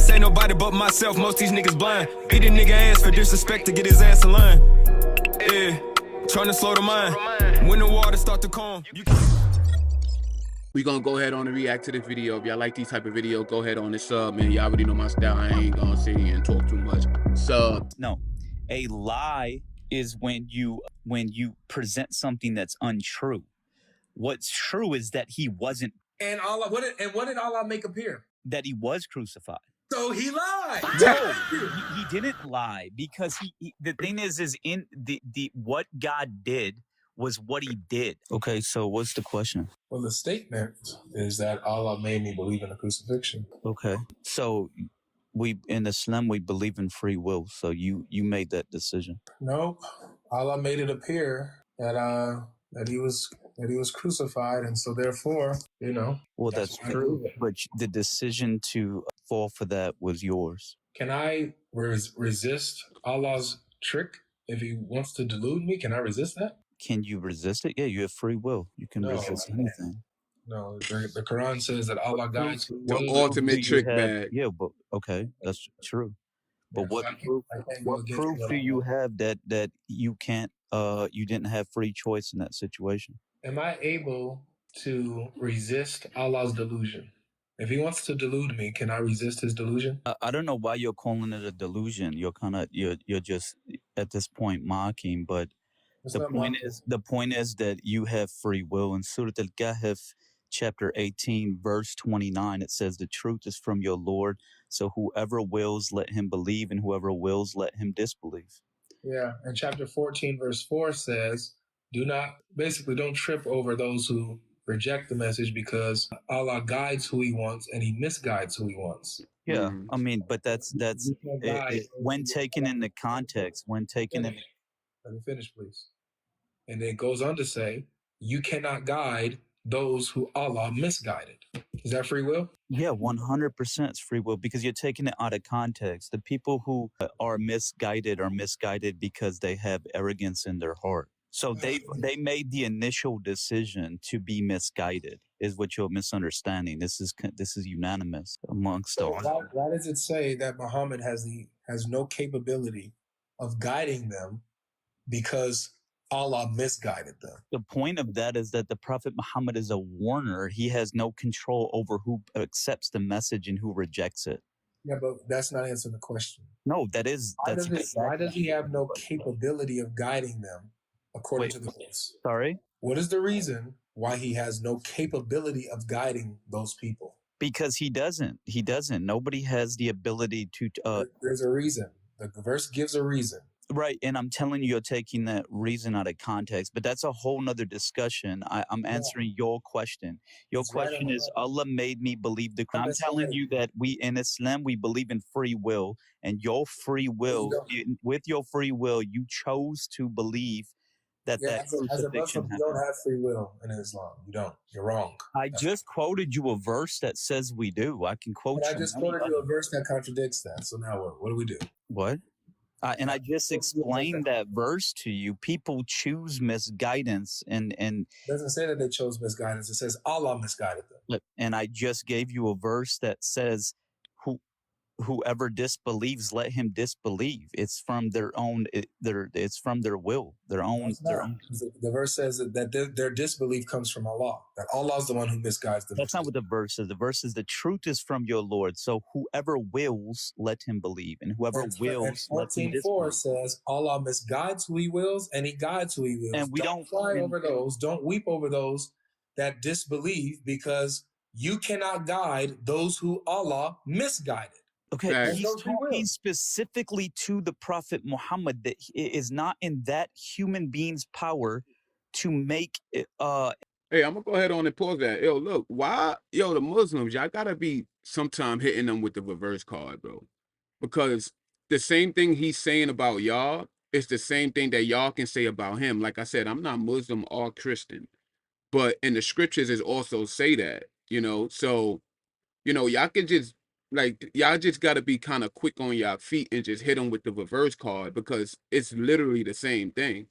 This ain't nobody but myself, most these niggas blind. Beat a nigga ass for disrespect to get his ass in line. Yeah, trying to slow the mind. When the water start to calm. We gonna go ahead on and react to this video. If y'all like these type of videos, go ahead on and sub, man. Y'all already know my style. I ain't gonna sit here and talk too much. Sub. No, a lie is when you present something that's untrue. What's true is that he wasn't. And Allah, what did Allah make appear? That he was crucified. So he lied. No, he didn't lie, because he the thing is in the what God did was what he did. Okay, so what's the question? Well, the statement is that Allah made me believe in the crucifixion. Okay, so we in Islam we believe in free will. So you made that decision. No, Allah made it appear that he was crucified, and so therefore, Well, that's true, but the decision to fall for that was yours. Can I resist Allah's trick if he wants to delude me? Can I resist that? Can you resist it? Yeah, you have free will. You can resist anything. No, the Quran says that Allah guides. The ultimate trick bag. Yeah, but okay, that's true. But what proof do you have that you can't you didn't have free choice in that situation? Am I able to resist Allah's delusion? If he wants to delude me, can I resist his delusion? I don't know why you're calling it a delusion. You're just at this point mocking, but the point is that you have free will. In Surah Al-Kahf, chapter 18, verse 29, it says, "The truth is from your Lord, so whoever wills, let him believe, and whoever wills, let him disbelieve." Yeah, and chapter 14, verse 4 says, don't trip over those who reject the message, because Allah guides who he wants and he misguides who he wants. Yeah, I mean, but that's when taken into context, Let me finish, please. And it goes on to say, you cannot guide those who Allah misguided. Is that free will? Yeah, 100% is free will, because you're taking it out of context. The people who are misguided because they have arrogance in their heart. So they made the initial decision to be misguided, is what you're misunderstanding. This is unanimous amongst all. Why does it say that Muhammad has no capability of guiding them because Allah misguided them? The point of that is that the Prophet Muhammad is a warner. He has no control over who accepts the message and who rejects it. Yeah, but that's not answering the question. No, Why does he have no capability of guiding them according to the verse? Sorry? What is the reason why he has no capability of guiding those people? Because he doesn't. Nobody has the ability to... There's a reason. The verse gives a reason. Right, and I'm telling you, you're taking that reason out of context, but that's a whole nother discussion. I'm answering your question. Your question is, Allah made me believe the Quran. I'm telling you that we in Islam, we believe in free will, and your free will, with your free will, you chose to believe that as a Muslim, you don't have free will in Islam. You don't. You're wrong. I just quoted you a verse that says we do. I can quote you. I just quoted you a verse that contradicts that. So now what do we do? What? And I just explained that verse to you. People choose misguidance, and it doesn't say that they chose misguidance. It says Allah misguided them. And I just gave you a verse that says, whoever disbelieves, let him disbelieve. It's from their own. It's from their will, their own. The verse says that their disbelief comes from Allah. That Allah is the one who misguides them. That's not what the verse says. The verse says the truth is from your Lord. So whoever wills, let him believe, and whoever wills, let him disbelieve. 14:4 says Allah misguides who he wills, and he guides who he wills. And we don't cry over those. Don't weep over those that disbelieve, because you cannot guide those who Allah misguided. Okay, he's talking specifically to the Prophet Muhammad, that it is not in that human being's power to make it. Hey, I'm gonna go ahead on and pause that. Yo, look, why, the Muslims, y'all gotta be sometime hitting them with the reverse card, bro. Because the same thing he's saying about y'all is the same thing that y'all can say about him. Like I said, I'm not Muslim or Christian, but in the scriptures is also say that, so, y'all can just, y'all just got to be kind of quick on your feet and just hit them with the reverse card, because it's literally the same thing.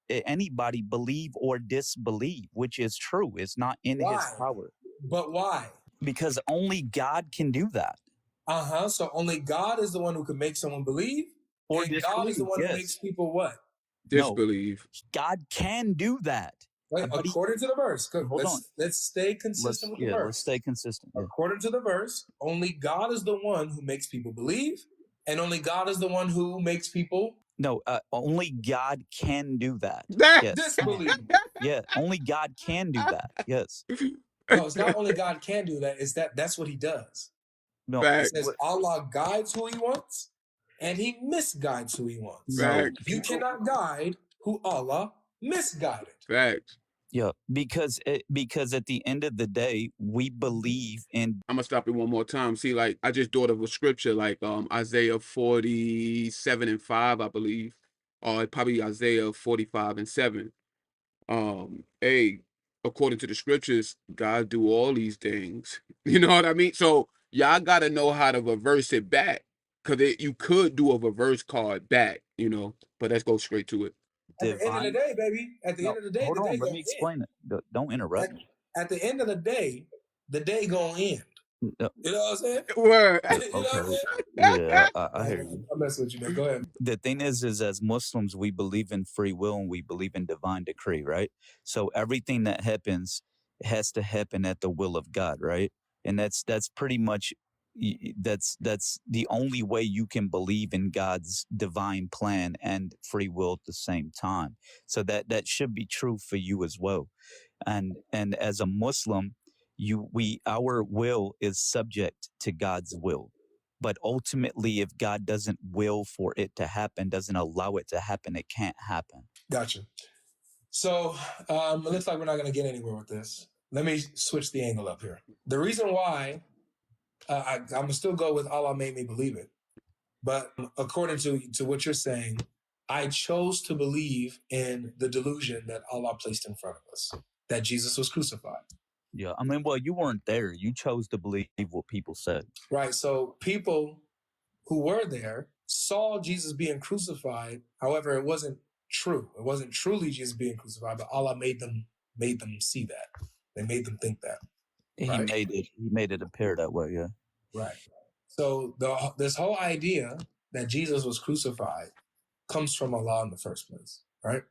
Anybody believe or disbelieve, which is true. It's not in his power. But why? Because only God can do that. So only God is the one who can make someone believe, Or and God is the disbelieve. one who Yes. makes people what? Disbelieve. God can do that. Right, But according to the verse. hold on. Let's stay consistent with the verse. Let's stay consistent. Yeah. According to the verse, only God is the one who makes people believe, and only God is the one who makes people No, only God can do that. That- Yes. disbelieve. Yeah, only God can do that. Yes. No, it's not only God can do that, it's that's what he does. No. It Facts. says Allah guides who he wants, and he misguides who he wants. No. Facts. You cannot guide who Allah misguided. Facts. Yeah, because at the end of the day, we believe in. I'm gonna stop it one more time. See, like I just thought of a scripture like Isaiah 47:5, I believe, or probably Isaiah 45:7. Hey, according to the scriptures, God do all these things. You know what I mean? So y'all gotta know how to reverse it back. Cause you could do a reverse card back, you know, but let's go straight to it. At the end of the day, baby, at the No, end of the day, hold the day on. Let gonna me end. explain it. Don't interrupt me. At the end of the day gonna end. No, You know what I'm saying? Word. You know what I'm okay. saying? Yeah, I hear you. I'm messing with you, man. Go ahead. The thing is as Muslims, we believe in free will and we believe in divine decree, right? So everything that happens has to happen at the will of God, right? And that's pretty much that's the only way you can believe in God's divine plan and free will at the same time. So that should be true for you as well. And as a Muslim, our will is subject to God's will. But ultimately, if God doesn't will for it to happen, doesn't allow it to happen, it can't happen. Gotcha. So it looks like we're not going to get anywhere with this. Let me switch the angle up here. The reason why I'm going to still go with Allah made me believe it. But according to what you're saying, I chose to believe in the delusion that Allah placed in front of us, that Jesus was crucified. Yeah, I mean, well, you weren't there. You chose to believe what people said. Right. So people who were there saw Jesus being crucified. However, it wasn't true. It wasn't truly Jesus being crucified, but Allah made them see that. They made them think that. Right? He made it appear that way. Yeah. Right. So this whole idea that Jesus was crucified comes from Allah in the first place, right?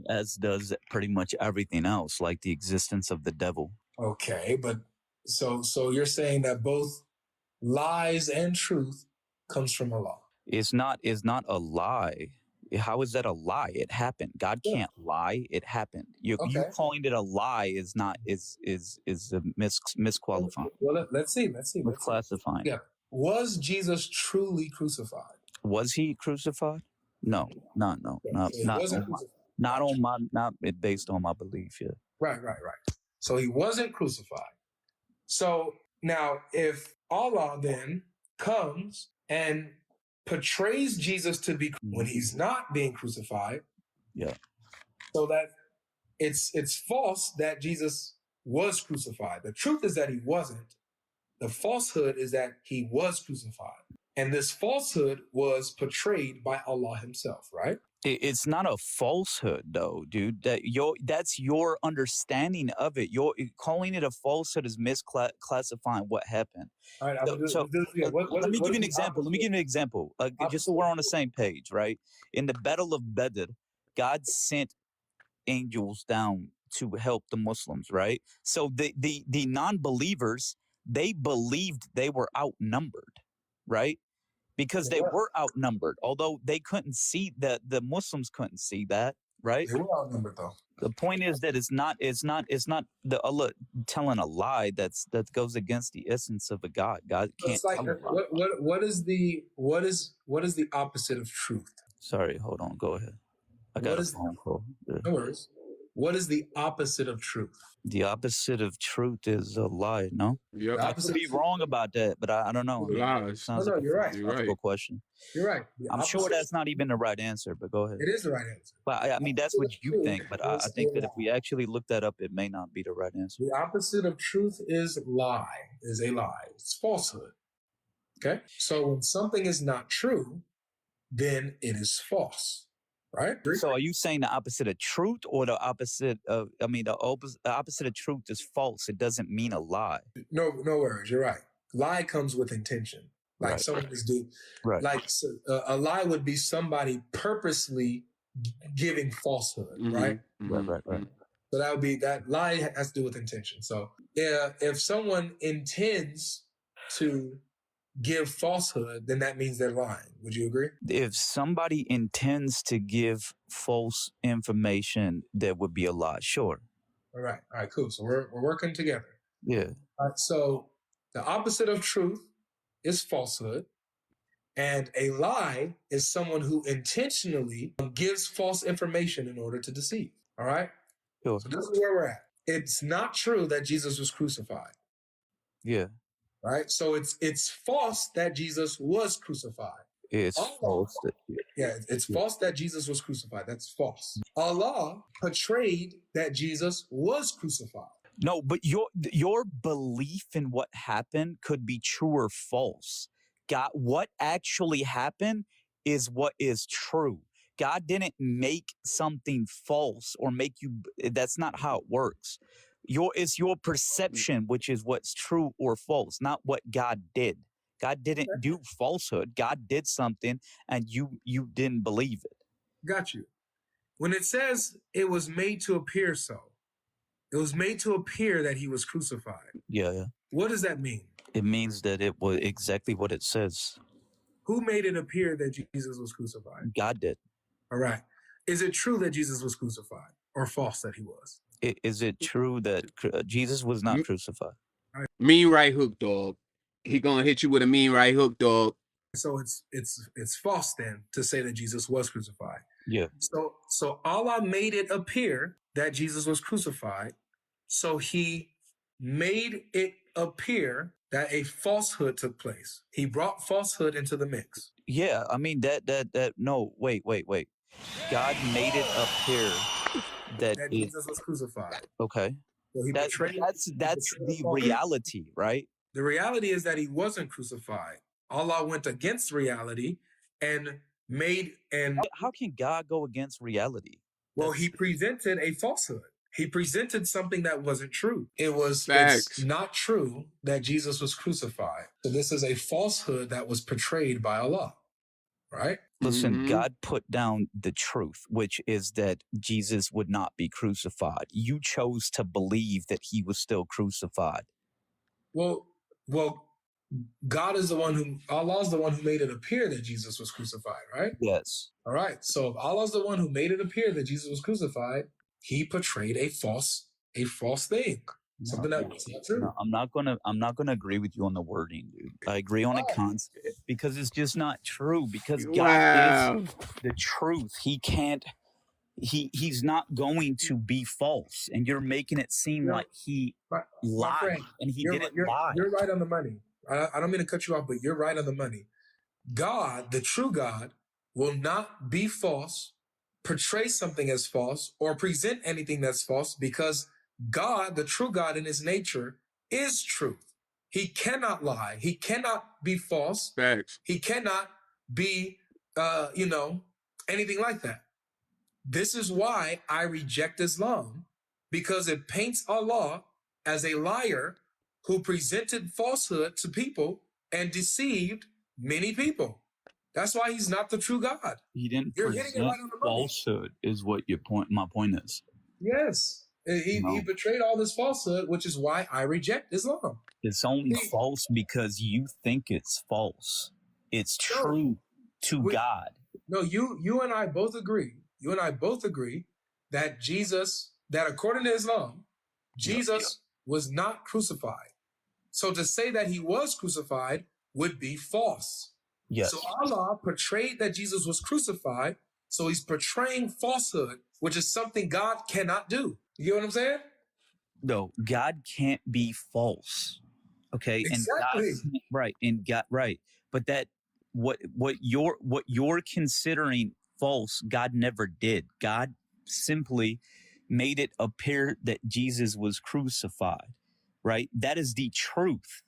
As does pretty much everything else, like the existence of the devil. Okay, but so you're saying that both lies and truth comes from Allah. It's not a lie. How is that a lie? It happened. God can't lie. It happened. You calling it a lie is not is a misqualifying. Well, let's see. Misclassifying. Yeah. Was Jesus truly crucified? Was he crucified? No, not based on my belief. Yeah. Right. So he wasn't crucified. So now, if Allah then comes and portrays Jesus to be when he's not being crucified, yeah, so that it's false that Jesus was crucified. The truth is that he wasn't. The falsehood is that he was crucified. And this falsehood was portrayed by Allah himself, right? It's not a falsehood, though, dude. That's your understanding of it. You're calling it a falsehood is misclassifying what happened. All right. Let me give you an example. Just so we're on the same page, right? In the Battle of Badr, God sent angels down to help the Muslims, right? So the non-believers, they believed they were outnumbered, right? Because they were outnumbered, although they couldn't see that. The Muslims couldn't see that, right? They were outnumbered, though. The point is that it's not the Allah telling a lie that goes against the essence of a God. God can't it's like, tell a lie. what is the opposite of truth? Sorry, hold on, go ahead. I got a phone call. Yeah. No worries. What is the opposite of truth? The opposite of truth is a lie, no? Yep. I could be wrong about that, but I don't know. Lies. Sounds No, like you're right. a philosophical question. You're right. I'm sure that's not even the right answer, but go ahead. It is the right answer. But I mean, that's what you think, but I think that if we actually look that up, it may not be the right answer. The opposite of truth is lie, is a lie. It's falsehood. Okay? So when something is not true, then it is false. Right? So are you saying the opposite of truth or the opposite of, the opposite of truth is false. It doesn't mean a lie. No worries. You're right. Lie comes with intention. Like Right. someone is Right. like a lie would be somebody purposely giving falsehood, right? Right. So that would be, that lie has to do with intention. So yeah, if someone intends to give falsehood, then that means they're lying. Would you agree? If somebody intends to give false information, that would be a lie. Sure. All right, cool. So we're working together. Yeah. All right, so the opposite of truth is falsehood. And a lie is someone who intentionally gives false information in order to deceive. All right? Sure. So this is where we're at. It's not true that Jesus was crucified. Yeah. Right? So it's false that Jesus was crucified. It's false. It's false that Jesus was crucified. That's false. Allah portrayed that Jesus was crucified. No, but your belief in what happened could be true or false. God, what actually happened is what is true. God didn't make something false or make you. That's not how it works. It's your perception, which is what's true or false, not what God did. God didn't do falsehood. God did something, and you didn't believe it. Got you. When it says it was made to appear so, it was made to appear that he was crucified. Yeah. What does that mean? It means that it was exactly what it says. Who made it appear that Jesus was crucified? God did. All right. Is it true that Jesus was crucified, or false that he was? Is it true that Jesus was not crucified? Mean right hook, dog. He gonna hit you with a mean right hook, dog. So it's false then to say that Jesus was crucified. Yeah. So Allah made it appear that Jesus was crucified. So he made it appear that a falsehood took place. He brought falsehood into the mix. Yeah, I mean that no, wait. God made it appear that Jesus was crucified. Okay. So he That's the reality, right? The reality is that he wasn't crucified. Allah went against reality and made How can God go against reality? Well, he presented a falsehood. He presented something that wasn't true. It's not true that Jesus was crucified. So this is a falsehood that was portrayed by Allah, right? Listen, God put down the truth, which is that Jesus would not be crucified. You chose to believe that he was still crucified. Well, God is the one who, Allah is the one who made it appear that Jesus was crucified, right? Yes. All right. So if Allah is the one who made it appear that Jesus was crucified, he portrayed a false thing. Something that was not true. No, I'm not gonna agree with you on the wording, dude. I agree on a concept because it's just not true. Because God is the truth. He can't. He's not going to be false, and you're making it seem like he lied, and he didn't lie. You're right on the money. I don't mean to cut you off, but you're right on the money. God, the true God, will not be false, portray something as false, or present anything that's false, because God, the true God in his nature, is truth. He cannot lie. He cannot be false. Facts. He cannot be, anything like that. This is why I reject Islam, because it paints Allah as a liar who presented falsehood to people and deceived many people. That's why he's not the true God. He didn't You're hitting it present right on the money. falsehood, is what my point is. Yes. He betrayed all this falsehood, which is why I reject Islam. It's only false because you think it's false. It's true to God. No, you and I both agree. You and I both agree that that according to Islam, Jesus was not crucified. So to say that he was crucified would be false. Yes. So Allah portrayed that Jesus was crucified. So he's portraying falsehood, which is something God cannot do. You get what I'm saying? No, God can't be false. Okay. Exactly. And God, right. But that what you're considering false, God never did. God simply made it appear that Jesus was crucified. Right? That is the truth.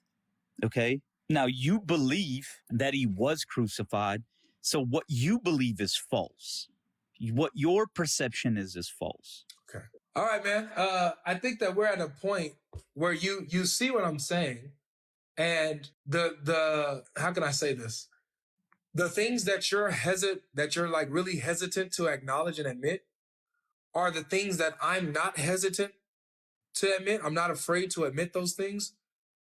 Okay. Now you believe that he was crucified. So what you believe is false. What your perception is false. Okay. All right, man. I think that we're at a point where you see what I'm saying. And the how can I say this? The things that you're like really hesitant to acknowledge and admit are the things that I'm not hesitant to admit. I'm not afraid to admit those things,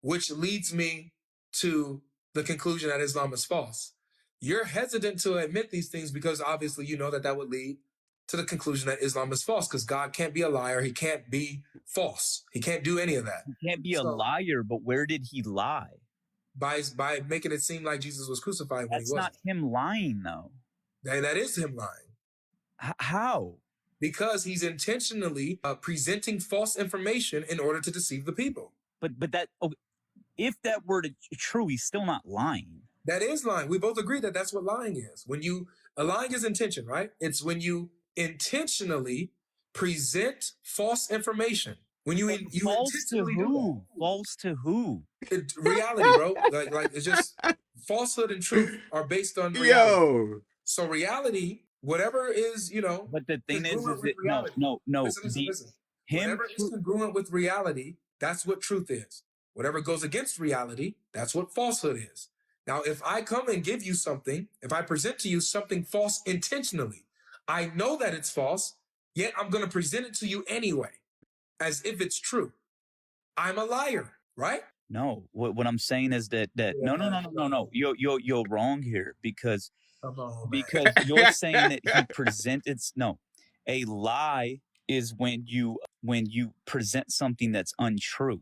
which leads me to the conclusion that Islam is false. You're hesitant to admit these things because obviously you know that that would lead to the conclusion that Islam is false, because God can't be a liar. He can't be false. He can't do any of that. He can't be a liar, but where did he lie? By making it seem like Jesus was crucified when That's he wasn't. not him lying, though. That is him lying. How? Because he's intentionally presenting false information in order to deceive the people. But that, if that were true, he's still not lying. That is lying. We both agree that that's what lying is. Lying is intention, right? It's when you intentionally present false information. When you false intentionally to who? do that. False to who? Reality, bro. Like it's just falsehood and truth are based on reality. Yo. So reality, whatever is, But the thing is that no. Listen. Whatever is congruent with reality, that's what truth is. Whatever goes against reality, that's what falsehood is. Now, if I come and give you something, if I present to you something false intentionally, I know that it's false, yet I'm going to present it to you anyway, as if it's true. I'm a liar, right? No, what I'm saying is that no. You're wrong here because you're saying that he presented a lie is when you present something that's untrue.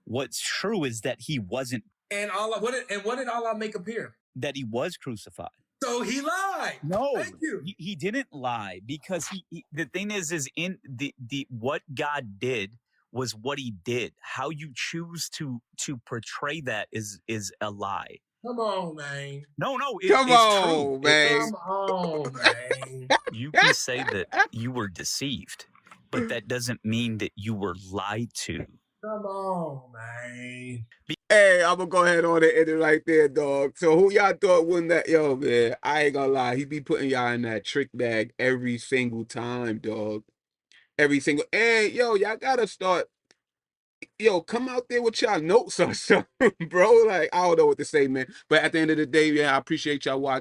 What's true is that he wasn't. And what did Allah make appear? That he was crucified. So he lied. No, thank you. He didn't lie because the thing is in the what God did was what he did. How you choose to portray that is a lie. Come on, man. No, Come on, man. Come on, man. You can say that you were deceived, but that doesn't mean that you were lied to. Come on, man. Hey, I'm gonna go ahead on and end it right there, dog. So who y'all thought won that? Yo, man, I ain't gonna lie. He be putting y'all in that trick bag every single time, dog. Every single. And yo, y'all gotta start. Yo, come out there with y'all notes or something, bro. Like, I don't know what to say, man. But at the end of the day, yeah, I appreciate y'all watching.